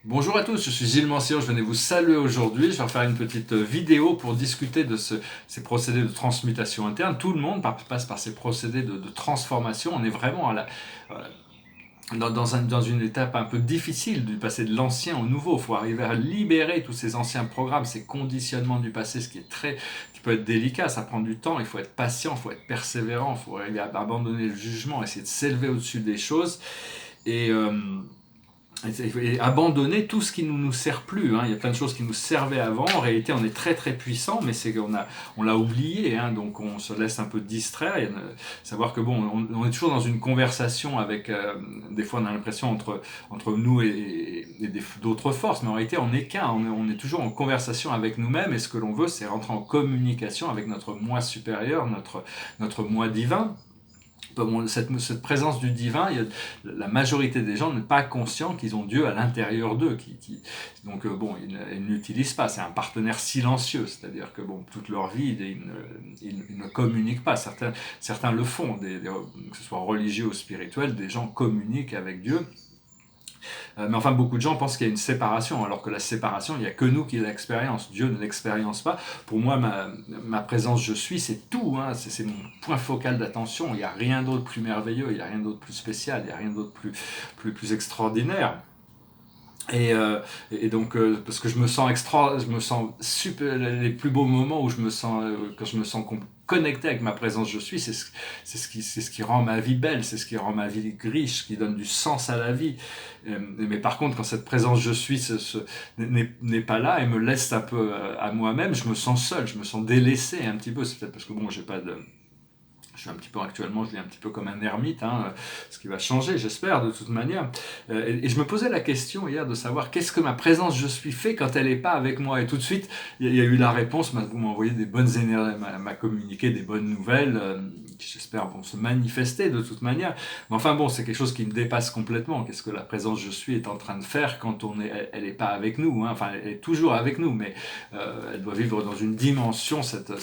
Bonjour à tous, je suis Gilles Manciot, je venais vous saluer aujourd'hui. Je vais faire une petite vidéo pour discuter de ces procédés de transmutation interne. Tout le monde passe par ces procédés de transformation. On est vraiment dans une étape un peu difficile du passer de l'ancien au nouveau. Il faut arriver à libérer tous ces anciens programmes, ces conditionnements du passé, qui peut être délicat. Ça prend du temps, il faut être patient, il faut être persévérant, il faut arriver à abandonner le jugement, essayer de s'élever au-dessus des choses. Et... et abandonner tout ce qui ne nous sert plus. Hein. Il y a plein de choses qui nous servaient avant. En réalité, on est très très puissant, mais c'est on l'a oublié. Hein. Donc on se laisse un peu distraire. Savoir que bon, on est toujours dans une conversation avec. Des fois, on a l'impression entre nous et d'autres forces, mais en réalité, on n'est qu'un. On est toujours en conversation avec nous-mêmes. Et ce que l'on veut, c'est rentrer en communication avec notre moi supérieur, notre moi divin. Cette présence du divin, la majorité des gens n'est pas conscient qu'ils ont Dieu à l'intérieur d'eux. Donc bon, ils n'utilisent pas. C'est un partenaire silencieux, c'est-à-dire que bon, toute leur vie, ils ne communiquent pas. Certains le font, que ce soit religieux ou spirituel, des gens communiquent avec Dieu. Mais enfin, beaucoup de gens pensent qu'il y a une séparation, alors que la séparation, il n'y a que nous qui l'expérience. Dieu ne l'expérience pas. Pour moi, ma présence je suis, c'est tout. Hein. C'est mon point focal d'attention. Il n'y a rien d'autre plus merveilleux, il n'y a rien d'autre plus spécial, il n'y a rien d'autre plus extraordinaire. Et donc, parce que je me sens super, les plus beaux moments où quand je me sens connecté avec ma présence je suis, c'est ce qui rend ma vie belle, c'est ce qui rend ma vie riche, qui donne du sens à la vie. Mais par contre, quand cette présence je suis n'est pas là et me laisse un peu à moi-même, je me sens seul, je me sens délaissé un petit peu. C'est peut-être parce que bon, j'ai pas de je suis un petit peu actuellement, je vis un petit peu comme un ermite, hein, ce qui va changer, j'espère, de toute manière. Et je me posais la question hier de savoir qu'est-ce que ma présence je suis fait quand elle n'est pas avec moi. Et tout de suite, il y a eu la réponse, vous m'envoyez des bonnes énergies, m'a communiqué des bonnes nouvelles, qui j'espère vont se manifester de toute manière. Mais enfin bon, c'est quelque chose qui me dépasse complètement. Qu'est-ce que la présence je suis est en train de faire quand elle n'est pas avec nous, hein. Enfin, elle est toujours avec nous, mais elle doit vivre dans une dimension, cette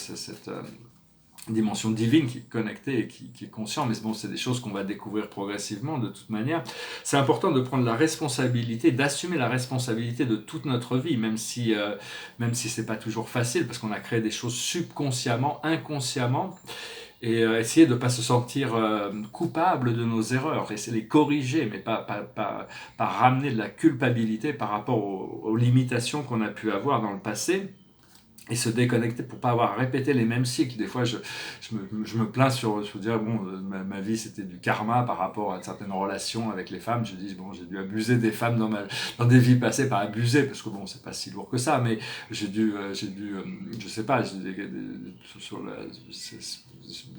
dimension divine qui est connectée et qui est consciente, mais bon, c'est des choses qu'on va découvrir progressivement de toute manière. C'est important de prendre la responsabilité, d'assumer la responsabilité de toute notre vie, même si c'est pas toujours facile, parce qu'on a créé des choses subconsciemment, inconsciemment, et essayer de ne pas se sentir coupable de nos erreurs, essayer de les corriger, mais pas ramener de la culpabilité par rapport aux limitations qu'on a pu avoir dans le passé, et se déconnecter pour pas avoir répété les mêmes cycles. Des fois, je me plains je veux dire, bon, ma vie c'était du karma par rapport à certaines relations avec les femmes. Je dis, bon, j'ai dû abuser des femmes dans des vies passées, pas abuser, parce que bon, c'est pas si lourd que ça, mais je sais pas, des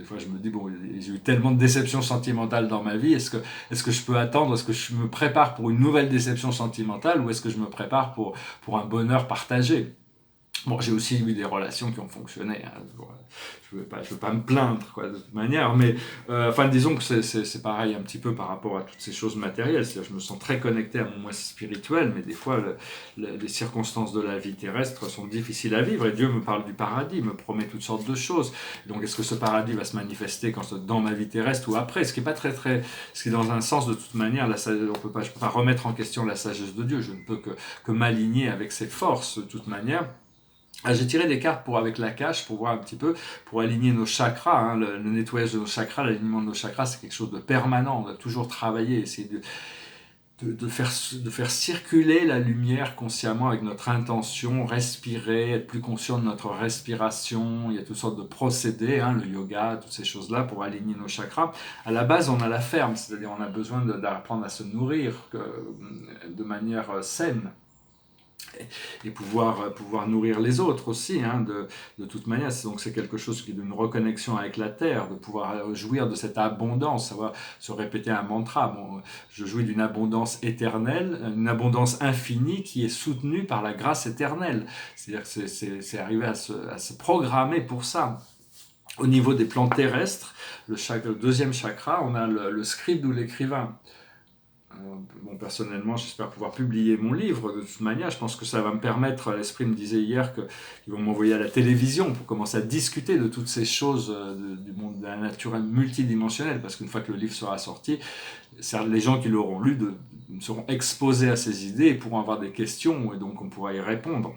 fois je me dis, bon, j'ai eu tellement de déceptions sentimentales dans ma vie, est-ce que je peux attendre, est-ce que je me prépare pour une nouvelle déception sentimentale, ou est-ce que je me prépare pour un bonheur partagé? Bon, j'ai aussi eu des relations qui ont fonctionné. Hein. Je veux pas me plaindre, quoi, de toute manière. Mais, enfin, disons que c'est pareil un petit peu par rapport à toutes ces choses matérielles. C'est-à-dire, je me sens très connecté à mon moi spirituel, mais des fois, les circonstances de la vie terrestre sont difficiles à vivre. Et Dieu me parle du paradis, me promet toutes sortes de choses. Donc, est-ce que ce paradis va se manifester dans ma vie terrestre ou après? Ce qui est pas ce qui est dans un sens, de toute manière, je peux pas remettre en question la sagesse de Dieu. Je ne peux que m'aligner avec ses forces, de toute manière. J'ai tiré des cartes avec la cache pour voir un petit peu, pour aligner nos chakras. Hein, le nettoyage de nos chakras, l'alignement de nos chakras, c'est quelque chose de permanent. On doit toujours travailler, essayer de faire circuler la lumière consciemment avec notre intention, respirer, être plus conscient de notre respiration. Il y a toutes sortes de procédés, hein, le yoga, toutes ces choses-là pour aligner nos chakras. À la base, on a la ferme, c'est-à-dire on a besoin d'apprendre à se nourrir de manière saine. Et pouvoir nourrir les autres aussi, hein, de toute manière. Donc c'est quelque chose qui est d'une reconnexion avec la terre, de pouvoir jouir de cette abondance, savoir se répéter un mantra. Bon, je jouis d'une abondance éternelle, une abondance infinie qui est soutenue par la grâce éternelle. C'est-à-dire que c'est arriver à se programmer pour ça. Au niveau des plans terrestres, le deuxième chakra, on a le scribe ou l'écrivain. Bon, personnellement, j'espère pouvoir publier mon livre de toute manière. Je pense que ça va me permettre, l'esprit me disait hier qu'ils vont m'envoyer à la télévision pour commencer à discuter de toutes ces choses du monde de la nature multidimensionnelle, parce qu'une fois que le livre sera sorti, les gens qui l'auront lu seront exposés à ces idées et pourront avoir des questions, et donc on pourra y répondre.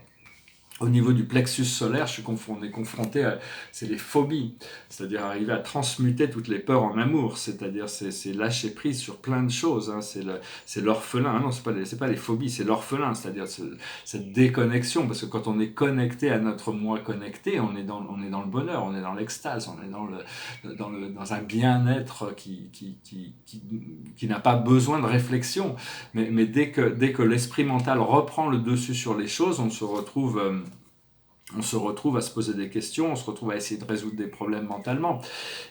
Au niveau du plexus solaire, on est confronté à c'est les phobies, c'est-à-dire arriver à transmuter toutes les peurs en amour, c'est-à-dire c'est lâcher prise sur plein de choses, hein, c'est l'orphelin, non, c'est pas les phobies, c'est l'orphelin, c'est-à-dire cette déconnexion, parce que quand on est connecté à notre moi connecté, on est dans le bonheur, on est dans l'extase, on est dans un bien-être qui n'a pas besoin de réflexion, mais dès que l'esprit mental reprend le dessus sur les choses, on se retrouve à se poser des questions, on se retrouve à essayer de résoudre des problèmes mentalement.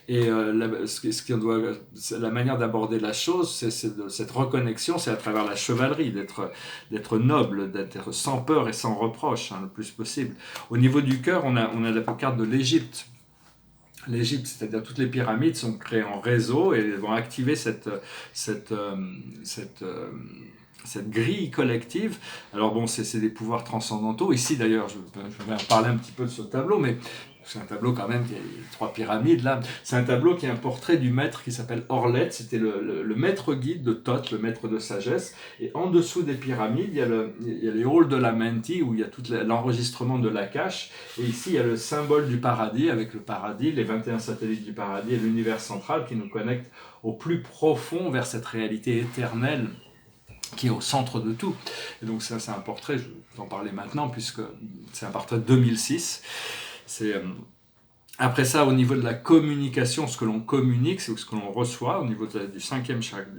Et la manière d'aborder la chose, cette reconnexion, c'est à travers la chevalerie, d'être noble, d'être sans peur et sans reproche, hein, le plus possible. Au niveau du cœur, on a la carte de l'Égypte. L'Égypte, c'est-à-dire toutes les pyramides sont créées en réseau et vont activer cette grille collective. Alors bon, c'est des pouvoirs transcendantaux. Ici d'ailleurs, je vais en parler un petit peu de ce tableau, mais c'est un tableau quand même qui a 3 pyramides là. C'est un tableau qui est un portrait du maître qui s'appelle Orlet. C'était le maître guide de Thoth, le maître de sagesse. Et en dessous des pyramides, il y a les halls de la Menti où il y a tout l'enregistrement de l'Akash. Et ici, il y a le symbole du paradis avec le paradis, les 21 satellites du paradis et l'univers central qui nous connectent au plus profond vers cette réalité éternelle qui est au centre de tout. Et donc ça, c'est un portrait, je vais en parler maintenant, puisque c'est un portrait de 2006. Après ça, au niveau de la communication, ce que l'on communique, c'est ce que l'on reçoit, au niveau du cinquième chakra,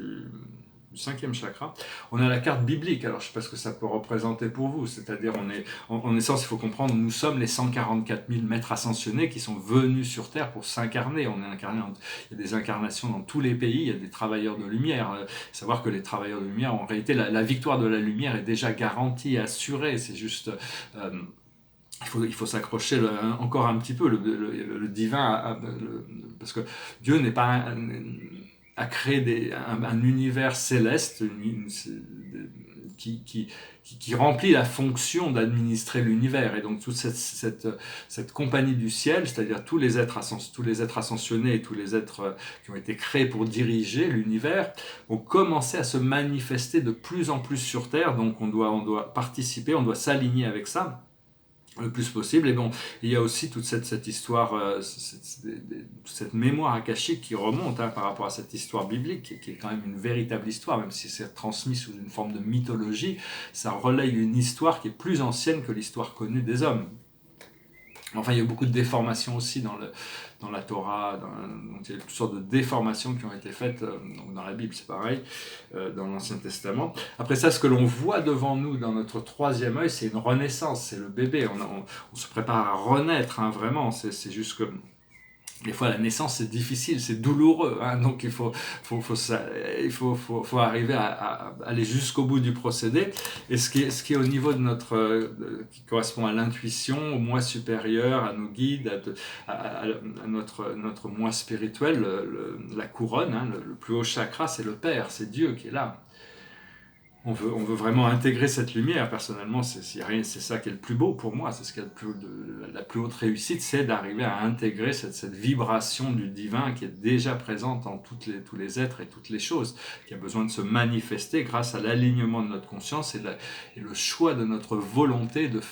on a la carte biblique. Alors, je ne sais pas ce que ça peut représenter pour vous. C'est-à-dire, en essence, il faut comprendre, nous sommes les 144 000 maîtres ascensionnés qui sont venus sur Terre pour s'incarner. On est incarné, il y a des incarnations dans tous les pays, il y a des travailleurs de lumière. Savoir que les travailleurs de lumière, en réalité, la victoire de la lumière est déjà garantie, assurée. C'est juste... il faut s'accrocher encore un petit peu, le divin, parce que Dieu n'est pas a créé un univers céleste qui remplit la fonction d'administrer l'univers. Et donc toute cette compagnie du ciel, c'est-à-dire tous les êtres ascensionnés et tous les êtres qui ont été créés pour diriger l'univers, ont commencé à se manifester de plus en plus sur Terre. Donc on doit participer, on doit s'aligner avec ça le plus possible. Et bon, il y a aussi toute cette histoire, cette mémoire akashique qui remonte par rapport à cette histoire biblique, qui est quand même une véritable histoire, même si c'est transmis sous une forme de mythologie. Ça relaye une histoire qui est plus ancienne que l'histoire connue des hommes. Enfin, il y a beaucoup de déformations aussi dans la Torah, donc il y a toutes sortes de déformations qui ont été faites, donc dans la Bible c'est pareil, dans l'Ancien Testament. Après ça, ce que l'on voit devant nous dans notre troisième œil, c'est une renaissance, c'est le bébé, on se prépare à renaître, hein, vraiment, c'est juste que... Des fois, la naissance, c'est difficile, c'est douloureux, hein, donc il faut arriver à aller jusqu'au bout du procédé. Et ce qui est au niveau de qui correspond à l'intuition, au moi supérieur, à nos guides, à notre moi spirituel, la couronne, hein, le plus haut chakra, c'est le Père, c'est Dieu qui est là. On veut vraiment intégrer cette lumière. Personnellement, c'est ça qui est le plus beau pour moi. C'est ce qui est la plus haute réussite, c'est d'arriver à intégrer cette vibration du divin qui est déjà présente en tous les êtres et toutes les choses, qui a besoin de se manifester grâce à l'alignement de notre conscience et le choix de notre volonté de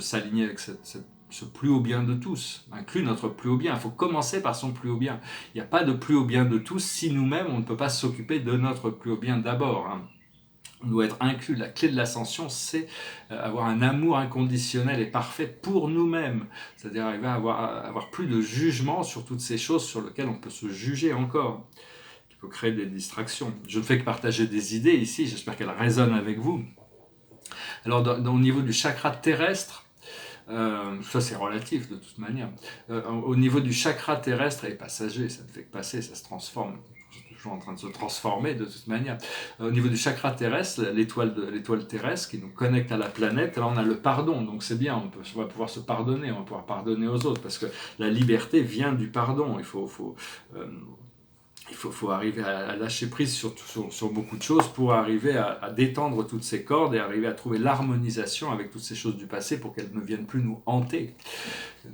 s'aligner avec ce plus haut bien de tous, inclut notre plus haut bien. Il faut commencer par son plus haut bien. Il n'y a pas de plus haut bien de tous si nous-mêmes, on ne peut pas s'occuper de notre plus haut bien d'abord, hein. On doit être inclus. La clé de l'ascension, c'est avoir un amour inconditionnel et parfait pour nous-mêmes. C'est-à-dire arriver à avoir plus de jugement sur toutes ces choses sur lesquelles on peut se juger encore, qui peut créer des distractions. Je ne fais que partager des idées ici, j'espère qu'elles résonnent avec vous. Alors, au niveau du chakra terrestre, ça c'est relatif de toute manière. Au niveau du chakra terrestre et passager, ça ne fait que passer, ça se transforme. En train de se transformer de toute manière. Au niveau du chakra terrestre, l'étoile terrestre qui nous connecte à la planète, là on a le pardon, donc c'est bien, on va pouvoir se pardonner, on va pouvoir pardonner aux autres, parce que la liberté vient du pardon. faut arriver à lâcher prise sur beaucoup de choses pour arriver à détendre toutes ces cordes et arriver à trouver l'harmonisation avec toutes ces choses du passé pour qu'elles ne viennent plus nous hanter.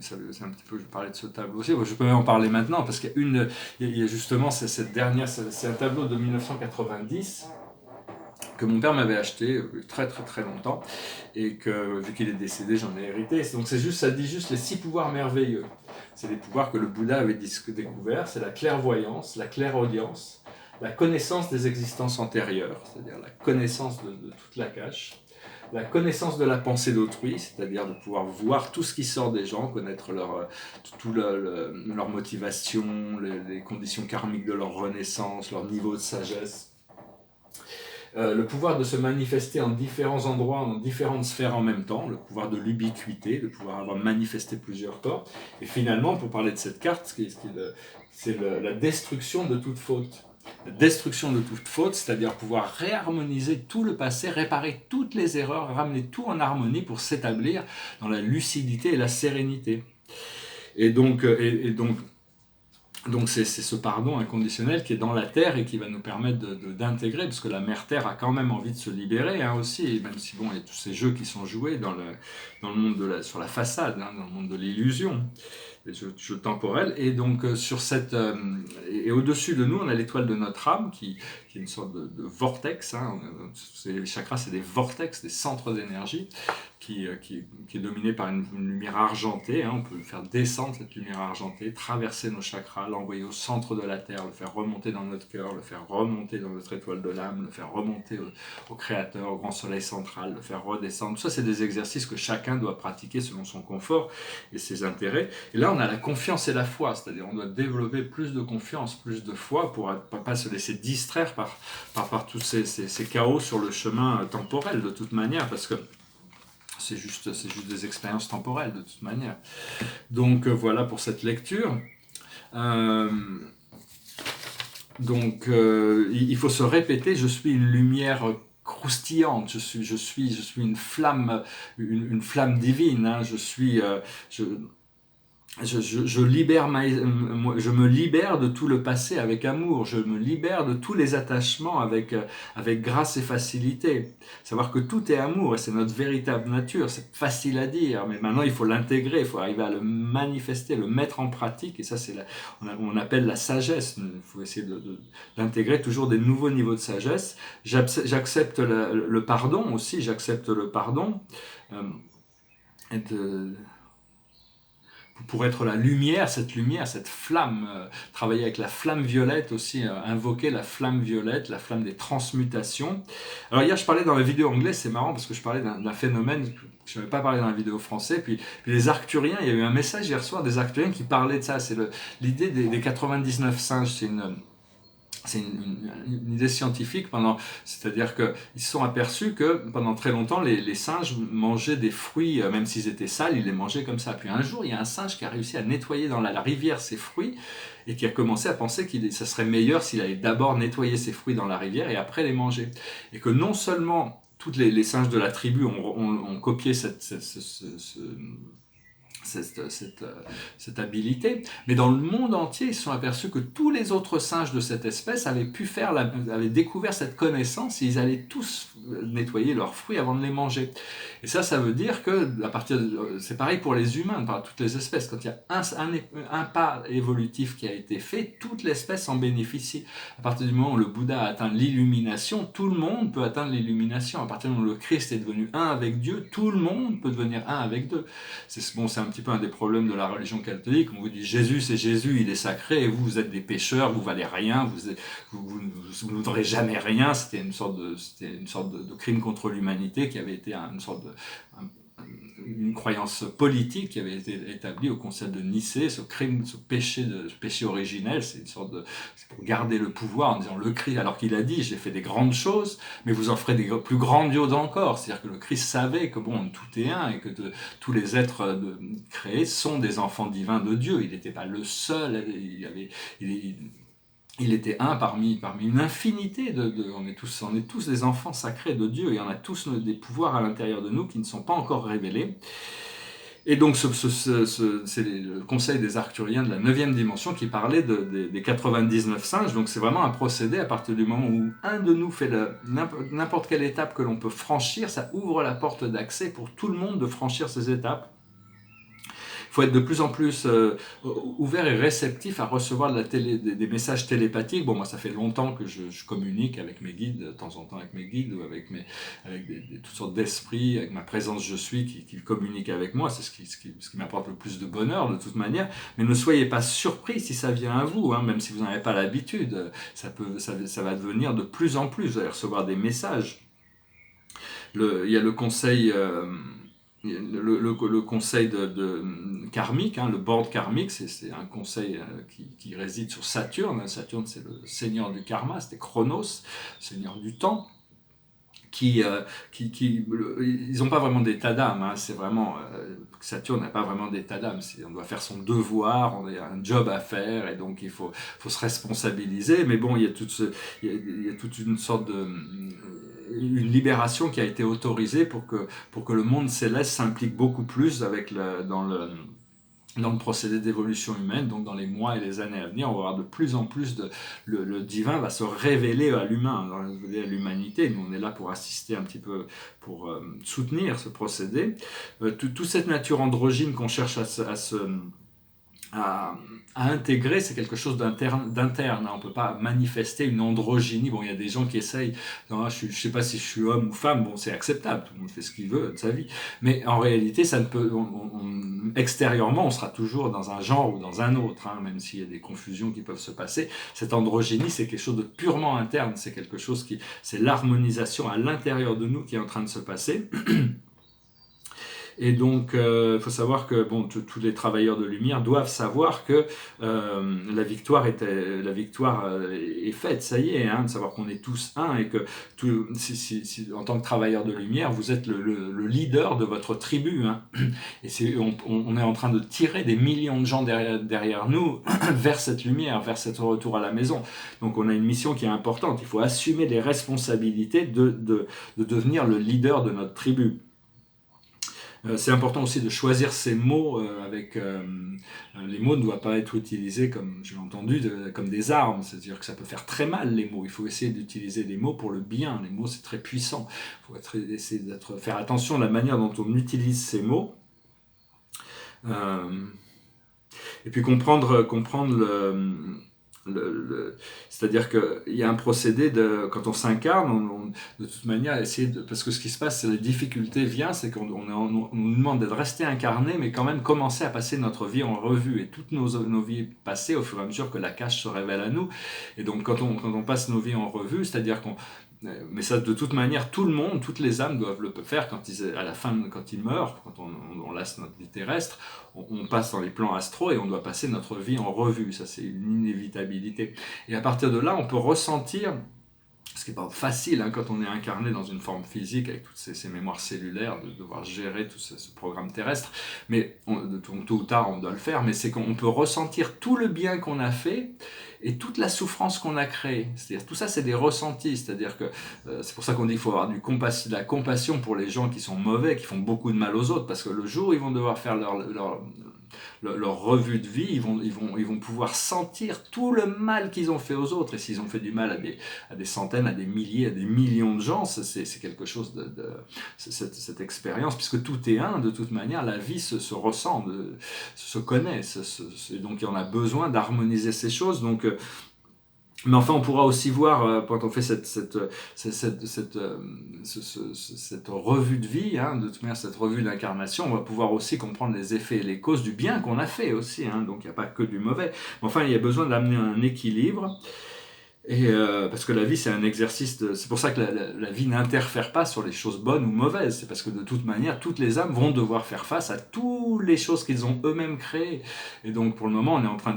C'est un petit peu, je parlais de ce tableau aussi, je peux même en parler maintenant parce il y a justement cette dernière, c'est un tableau de 1990 que mon père m'avait acheté très très très longtemps et que vu qu'il est décédé j'en ai hérité. Donc ça dit juste les 6 pouvoirs merveilleux. C'est des pouvoirs que le Bouddha avait découverts, c'est la clairvoyance, la clairaudience, la connaissance des existences antérieures, c'est-à-dire la connaissance de toute la cache, la connaissance de la pensée d'autrui, c'est-à-dire de pouvoir voir tout ce qui sort des gens, connaître leur motivation, les conditions karmiques de leur renaissance, leur niveau de sagesse. Le pouvoir de se manifester en différents endroits, dans différentes sphères en même temps, le pouvoir de l'ubiquité, de pouvoir avoir manifesté plusieurs corps. Et finalement, pour parler de cette carte, c'est la destruction de toute faute. La destruction de toute faute, c'est-à-dire pouvoir réharmoniser tout le passé, réparer toutes les erreurs, ramener tout en harmonie pour s'établir dans la lucidité et la sérénité. Et donc c'est ce pardon inconditionnel qui est dans la terre et qui va nous permettre d'intégrer, parce que la mère terre a quand même envie de se libérer aussi, même si bon, il y a tous ces jeux qui sont joués dans le monde sur la façade, dans le monde de l'illusion, les jeux temporels, et donc et au-dessus de nous, on a l'étoile de notre âme qui est une sorte de vortex, les chakras c'est des vortex, des centres d'énergie, qui est dominé par une lumière argentée. On peut faire descendre cette lumière argentée, traverser nos chakras, l'envoyer au centre de la Terre, le faire remonter dans notre cœur, le faire remonter dans notre étoile de l'âme, le faire remonter au Créateur, au grand soleil central, le faire redescendre. Tout ça, c'est des exercices que chacun doit pratiquer selon son confort et ses intérêts. Et là, on a la confiance et la foi, c'est-à-dire on doit développer plus de confiance, plus de foi pour ne pas se laisser distraire par tous ces chaos sur le chemin temporel de toute manière, parce que c'est juste des expériences temporelles de toute manière. Donc voilà pour cette lecture. Il faut se répéter, je suis une lumière croustillante, je suis une flamme divine, je me libère de tout le passé avec amour, je me libère de tous les attachements avec grâce et facilité. Savoir que tout est amour et c'est notre véritable nature, c'est facile à dire, mais maintenant il faut l'intégrer, il faut arriver à le manifester, le mettre en pratique, et ça on appelle la sagesse. Il faut essayer d'intégrer toujours des nouveaux niveaux de sagesse. J'accepte le pardon aussi, j'accepte le pardon. Pour être la lumière, cette flamme, travailler avec la flamme violette aussi, invoquer la flamme violette, la flamme des transmutations. Alors hier je parlais dans la vidéo anglaise, c'est marrant parce que je parlais d'un phénomène que je n'avais pas parlé dans la vidéo française, puis les Arcturiens, il y a eu un message hier soir des Arcturiens qui parlaient de ça, c'est l'idée des 99 singes, c'est une idée scientifique, c'est-à-dire qu'ils se sont aperçus que pendant très longtemps, les singes mangeaient des fruits, même s'ils étaient sales, ils les mangeaient comme ça. Puis un jour, il y a un singe qui a réussi à nettoyer dans la rivière ses fruits et qui a commencé à penser que ça serait meilleur s'il allait d'abord nettoyer ses fruits dans la rivière et après les manger. Et que non seulement tous les singes de la tribu ont copié cette habilité, mais dans le monde entier, ils se sont aperçus que tous les autres singes de cette espèce avaient découvert cette connaissance et ils allaient tous nettoyer leurs fruits avant de les manger. Et ça veut dire que c'est pareil pour les humains, par toutes les espèces. Quand il y a un pas évolutif qui a été fait, toute l'espèce en bénéficie. À partir du moment où le Bouddha a atteint l'illumination, tout le monde peut atteindre l'illumination. À partir du moment où le Christ est devenu un avec Dieu, tout le monde peut devenir un avec Dieu. C'est un petit peu un des problèmes de la religion catholique. On vous dit Jésus c'est Jésus, il est sacré, et vous êtes des pécheurs, vous valez rien, vous n'aurez jamais rien. C'était une sorte de crime contre l'humanité qui avait été une croyance politique qui avait été établie au Concile de Nicée. Ce péché originel, c'est pour garder le pouvoir en disant le Christ, alors qu'il a dit j'ai fait des grandes choses, mais vous en ferez des plus grandioses encore. C'est-à-dire que le Christ savait que tout est un et que tous les êtres créés sont des enfants divins de Dieu. Il n'était pas le seul. Il était un parmi une infinité on est tous des enfants sacrés de Dieu et on a tous des pouvoirs à l'intérieur de nous qui ne sont pas encore révélés. Et donc, c'est le conseil des Arcturiens de la 9e dimension qui parlait des 99 singes. Donc, c'est vraiment un procédé à partir du moment où un de nous fait n'importe quelle étape que l'on peut franchir, ça ouvre la porte d'accès pour tout le monde de franchir ces étapes. Il faut être de plus en plus ouvert et réceptif à recevoir des messages télépathiques. Bon, moi, ça fait longtemps que je communique avec mes guides, de temps en temps avec mes guides, ou avec toutes sortes d'esprits, avec ma présence je suis qui communique avec moi. C'est ce qui m'apporte le plus de bonheur de toute manière. Mais ne soyez pas surpris si ça vient à vous, hein, même si vous n'en avez pas l'habitude. Ça va devenir de plus en plus. Vous allez recevoir des messages. Il y a le conseil... le conseil karmique, hein, le board karmique, c'est un conseil qui réside sur Saturne. Saturne, c'est le seigneur du karma, c'était Chronos, seigneur du temps. Ils n'ont pas vraiment d'état d'âme, hein, c'est vraiment Saturne n'a pas vraiment d'état d'âme, on doit faire son devoir, on a un job à faire et donc il faut se responsabiliser, mais bon, il y a toute une sorte une libération qui a été autorisée pour que le monde céleste s'implique beaucoup plus dans le procédé d'évolution humaine. Donc dans les mois et les années à venir, on va avoir de plus en plus le divin va se révéler à l'humain, à l'humanité. Nous, on est là pour assister un petit peu, pour soutenir ce procédé. Toute cette nature androgyne qu'on cherche à intégrer, c'est quelque chose d'interne. On ne peut pas manifester une androgynie. Bon, il y a des gens qui essayent, non, je ne sais pas si je suis homme ou femme, bon, c'est acceptable, tout le monde fait ce qu'il veut de sa vie. Mais en réalité, ça ne peut, extérieurement, on sera toujours dans un genre ou dans un autre, hein, même s'il y a des confusions qui peuvent se passer. Cette androgynie, c'est quelque chose de purement interne, c'est quelque chose c'est l'harmonisation à l'intérieur de nous qui est en train de se passer. Et donc, faut savoir que bon, tous les travailleurs de lumière doivent savoir que la victoire est faite, ça y est, hein, de savoir qu'on est tous un et que en tant que travailleur de lumière, vous êtes le leader de votre tribu. Hein, et on est en train de tirer des millions de gens derrière nous vers cette lumière, vers cet retour à la maison. Donc, on a une mission qui est importante. Il faut assumer les responsabilités de devenir le leader de notre tribu. C'est important aussi de choisir ses mots les mots ne doivent pas être utilisés comme j'ai entendu comme des armes, c'est-à-dire que ça peut faire très mal les mots. Il faut essayer d'utiliser des mots pour le bien. Les mots c'est très puissant. Il faut essayer faire attention à la manière dont on utilise ces mots. Et puis comprendre c'est-à-dire qu'il y a un procédé quand on s'incarne, de toute manière, parce que ce qui se passe, c'est les difficultés viennent, c'est qu'on nous demande de rester incarné, mais quand même commencer à passer notre vie en revue, et toutes nos vies passées au fur et à mesure que la cache se révèle à nous. Et donc quand on passe nos vies en revue, c'est-à-dire mais ça, de toute manière, tout le monde, toutes les âmes doivent le faire à la fin, quand ils meurent, quand on laisse notre vie terrestre, on passe dans les plans astraux et on doit passer notre vie en revue. Ça, c'est une inévitabilité. Et à partir de là, on peut ressentir, ce qui n'est pas facile hein, quand on est incarné dans une forme physique avec toutes ces mémoires cellulaires, de devoir gérer tout ce programme terrestre, mais tôt ou tard on doit le faire, mais c'est qu'on peut ressentir tout le bien qu'on a fait et toute la souffrance qu'on a créée. C'est-à-dire tout ça c'est des ressentis, c'est-à-dire que c'est pour ça qu'on dit qu'il faut avoir de la compassion pour les gens qui sont mauvais, qui font beaucoup de mal aux autres, parce que le jour où ils vont devoir faire leur revue de vie, ils vont pouvoir sentir tout le mal qu'ils ont fait aux autres. Et s'ils ont fait du mal à des centaines, à des milliers, à des millions de gens, c'est quelque chose cette expérience, puisque tout est un, de toute manière, la vie se ressent, se connaît. Et donc, on a besoin d'harmoniser ces choses. Donc, mais enfin, on pourra aussi voir, quand on fait cette revue de vie, hein, de toute manière, cette revue d'incarnation, on va pouvoir aussi comprendre les effets et les causes du bien qu'on a fait aussi. Hein, donc, il n'y a pas que du mauvais. Mais enfin, il y a besoin d'amener un équilibre. Et parce que la vie c'est un exercice c'est pour ça que la vie n'interfère pas sur les choses bonnes ou mauvaises, c'est parce que de toute manière toutes les âmes vont devoir faire face à toutes les choses qu'ils ont eux-mêmes créées, et donc pour le moment on est en train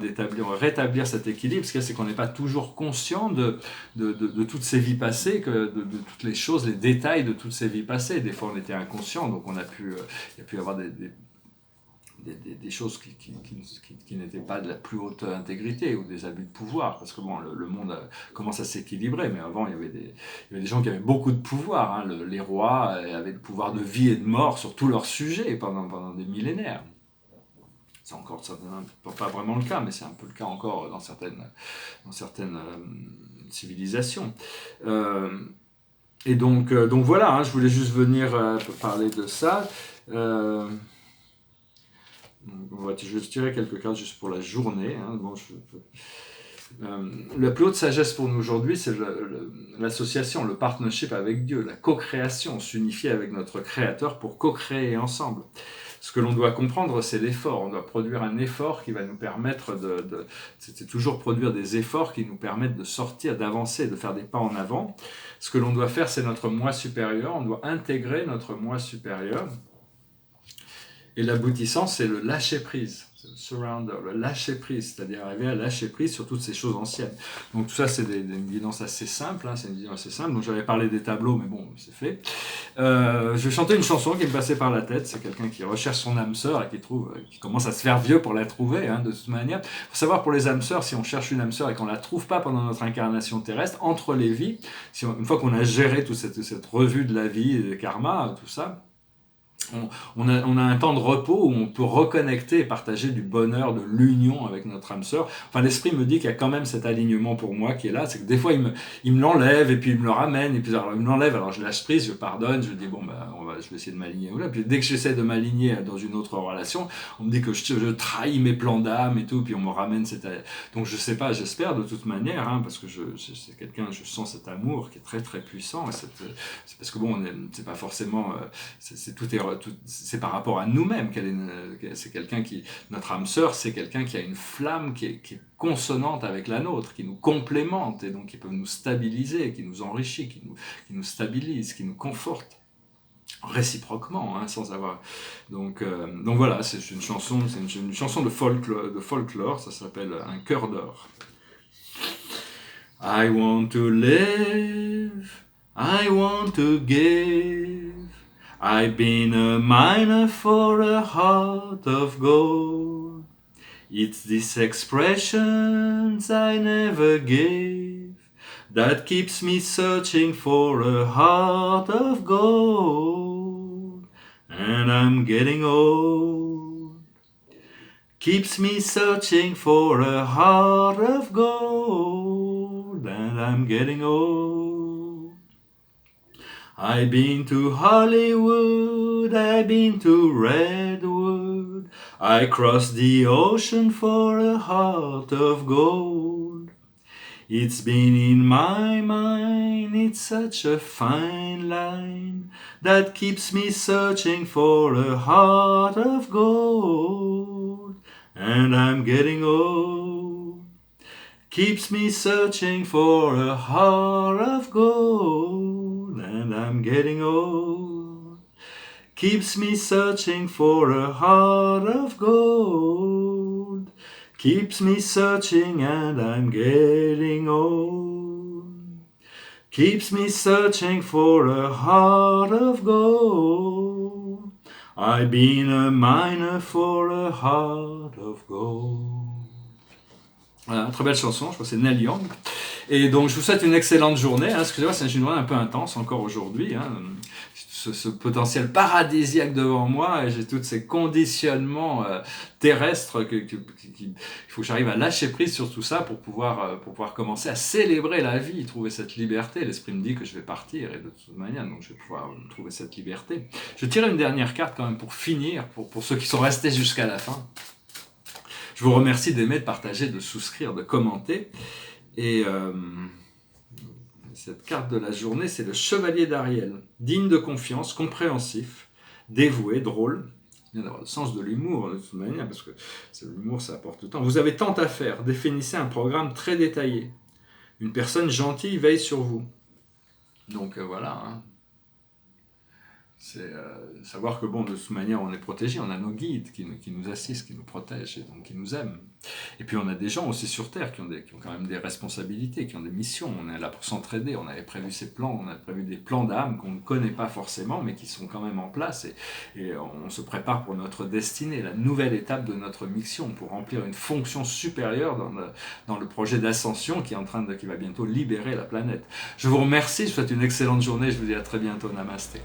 rétablir cet équilibre. Ce qu'il y a, c'est qu'on n'est pas toujours conscient de toutes ces vies passées, de toutes les choses, les détails de toutes ces vies passées. Des fois on était inconscient, donc il y a pu avoir des choses qui n'étaient pas de la plus haute intégrité ou des abus de pouvoir, parce que bon, le monde commence à s'équilibrer, mais avant il y avait des gens qui avaient beaucoup de pouvoir, hein. Les rois avaient le pouvoir de vie et de mort sur tous leurs sujets pendant des millénaires. C'est encore pas vraiment le cas, mais c'est un peu le cas encore dans certaines civilisations. Et donc voilà, hein, je voulais juste venir parler de ça. Je tirer quelques cartes juste pour la journée. Hein. Bon, la plus haute sagesse pour nous aujourd'hui, c'est l'association, le partnership avec Dieu, la co-création, s'unifier avec notre Créateur pour co-créer ensemble. Ce que l'on doit comprendre, c'est l'effort. On doit produire un effort qui va nous permettre c'est toujours produire des efforts qui nous permettent de sortir, d'avancer, de faire des pas en avant. Ce que l'on doit faire, c'est notre moi supérieur. On doit intégrer notre moi supérieur. Et l'aboutissant, c'est le lâcher-prise, le surrender, le lâcher-prise, c'est-à-dire arriver à lâcher prise sur toutes ces choses anciennes. Donc tout ça, c'est une guidance assez simple, hein, c'est une vision assez simple. Donc j'avais parlé des tableaux, mais bon, c'est fait. Je vais chanter une chanson qui me passait par la tête. C'est quelqu'un qui recherche son âme sœur et qui commence à se faire vieux pour la trouver, hein, de toute manière. Il faut savoir, pour les âmes sœurs, si on cherche une âme sœur et qu'on ne la trouve pas pendant notre incarnation terrestre, entre les vies, une fois qu'on a géré toute cette revue de la vie, des karmas, tout ça, on a un temps de repos où on peut reconnecter et partager du bonheur, de l'union avec notre âme sœur. Enfin, l'esprit me dit qu'il y a quand même cet alignement pour moi qui est là. C'est que des fois, il me l'enlève et puis il me le ramène. Et puis alors, il me l'enlève, alors je lâche prise, je pardonne, je dis bon, je vais essayer de m'aligner. Voilà. Puis dès que j'essaie de m'aligner dans une autre relation, on me dit que je trahis mes plans d'âme et tout, puis on me ramène cette... Donc je sais pas, j'espère de toute manière, hein, parce que c'est quelqu'un, je sens cet amour qui est très très puissant. Et c'est parce que bon, c'est pas forcément... c'est par rapport à nous-mêmes c'est quelqu'un notre âme sœur, c'est quelqu'un qui a une flamme qui est consonante avec la nôtre, qui nous complémente et donc qui peut nous stabiliser, qui nous enrichit, qui nous stabilise, qui nous conforte réciproquement, hein, sans avoir... Donc voilà, c'est une chanson de folklore, ça s'appelle Un cœur d'or. I want to live, I want to give. I've been a miner for a heart of gold. It's these expressions I never gave that keeps me searching for a heart of gold. And I'm getting old. Keeps me searching for a heart of gold. And I'm getting old. I've been to Hollywood, I've been to Redwood, I crossed the ocean for a heart of gold. It's been in my mind, it's such a fine line that keeps me searching for a heart of gold. And I'm getting old. Keeps me searching for a heart of gold, and I'm getting old. Keeps me searching for a heart of gold. Keeps me searching and I'm getting old. Keeps me searching for a heart of gold. I've been a miner for a heart of gold. Voilà, très belle chanson, je crois que c'est Neil Young. Et donc je vous souhaite une excellente journée. Hein. Excusez-moi, c'est une journée un peu intense encore aujourd'hui. Hein. Ce potentiel paradisiaque devant moi, et j'ai tous ces conditionnements terrestres qu'il faut que j'arrive à lâcher prise sur tout ça pour pouvoir commencer à célébrer la vie, trouver cette liberté. L'esprit me dit que je vais partir et de toute manière, donc je vais pouvoir trouver cette liberté. Je tire une dernière carte quand même pour finir, pour ceux qui sont restés jusqu'à la fin. Je vous remercie d'aimer, de partager, de souscrire, de commenter. Et cette carte de la journée, c'est le Chevalier d'Ariel. Digne de confiance, compréhensif, dévoué, drôle. Il vient d'avoir le sens de l'humour de toute manière, parce que l'humour, ça apporte le temps. Vous avez tant à faire. Définissez un programme très détaillé. Une personne gentille veille sur vous. Donc voilà. Hein. C'est savoir que bon, de toute manière, on est protégé, on a nos guides qui nous assistent, qui nous protègent et donc qui nous aiment. Et puis on a des gens aussi sur Terre qui ont quand même des responsabilités, qui ont des missions. On est là pour s'entraider, on avait prévu ces plans, on a prévu des plans d'âme qu'on ne connaît pas forcément, mais qui sont quand même en place. Et on se prépare pour notre destinée, la nouvelle étape de notre mission, pour remplir une fonction supérieure dans le projet d'ascension qui va bientôt libérer la planète. Je vous remercie, je vous souhaite une excellente journée, je vous dis à très bientôt, namasté.